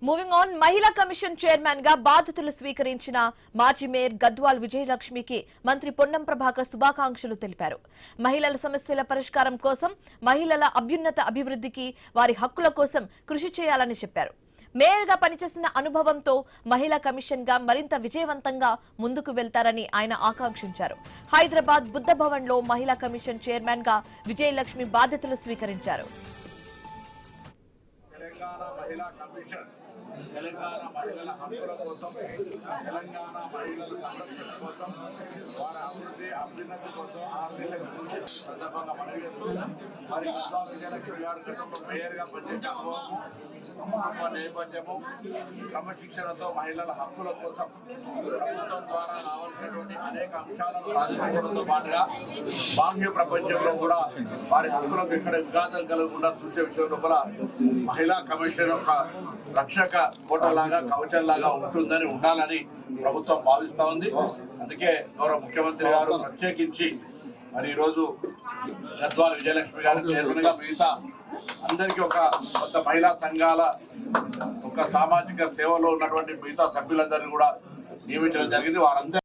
Moving on, మహిళా commission chairman గా బాధ్యతలు స్వీకరించిన మాజీ మేయర్ గద్వాల్ విజయలక్ష్మికి మంత్రి పొన్నం ప్రభాకర్ శుభాకాంక్షలు తెలిపారు. మహిళల సమస్యల పరిష్కారం కోసం, మహిళల అభ్యున్నత అభివృద్ధికి, వారి హక్కుల కోసం కృషి చేయాలని చెప్పారు. మేయర్ గా పనిచేసిన అనుభవంతో మహిళా కమిషన్ గా మరింత విజయవంతంగా ముందుకు వెళ్తారని ఆయన ఆకాంక్షించారు. హైదరాబాద్ బుద్ధ భవన్ లో మహిళా కమిషన్ చైర్మన్ గా విజయలక్ష్మి బాధ్యతలు స్వీకరించారు. తెలంగాణ మహిళల హక్కుల కోసం, తెలంగాణ మహిళల సంరక్షణ కోసం, వారి అభివృద్ధి అభ్యున్నతి కోసం సందర్భంగా మనవి చేస్తున్నాం. మరి గద్వాల్ విజయలక్ష్మి గారు గతంలో మేయర్గా పనిచేసిన అనుభవము, నేపథ్యము, క్రమశిక్షణతో మహిళల హక్కుల కోసం ప్రభుత్వం ద్వారా రావాల్సినటువంటి అనేక అంశాలను సాధించడంతో పాటుగా బాహ్య ప్రపంచంలో కూడా వారి హక్కులకు ఎక్కడ విఘాతం కలగకుండా చూసే విషయంలో కూడా మహిళా కమిషన్ ఒక రక్షక కోటలాగా కవచంలాగా ఉండాలని ప్రభుత్వం భావిస్తా ఉంది. అందుకే గౌరవ ముఖ్యమంత్రి గారు ప్రత్యేకించి మరి ఈరోజు గద్వాల్ విజయలక్ష్మి గారు చైర్మన్ గా మిగతా అందరికీ ఒక కొత్త మహిళా సంఘాల ఒక సామాజిక సేవలో ఉన్నటువంటి మిగతా సభ్యులందరినీ కూడా నియమించడం జరిగింది. వారందరూ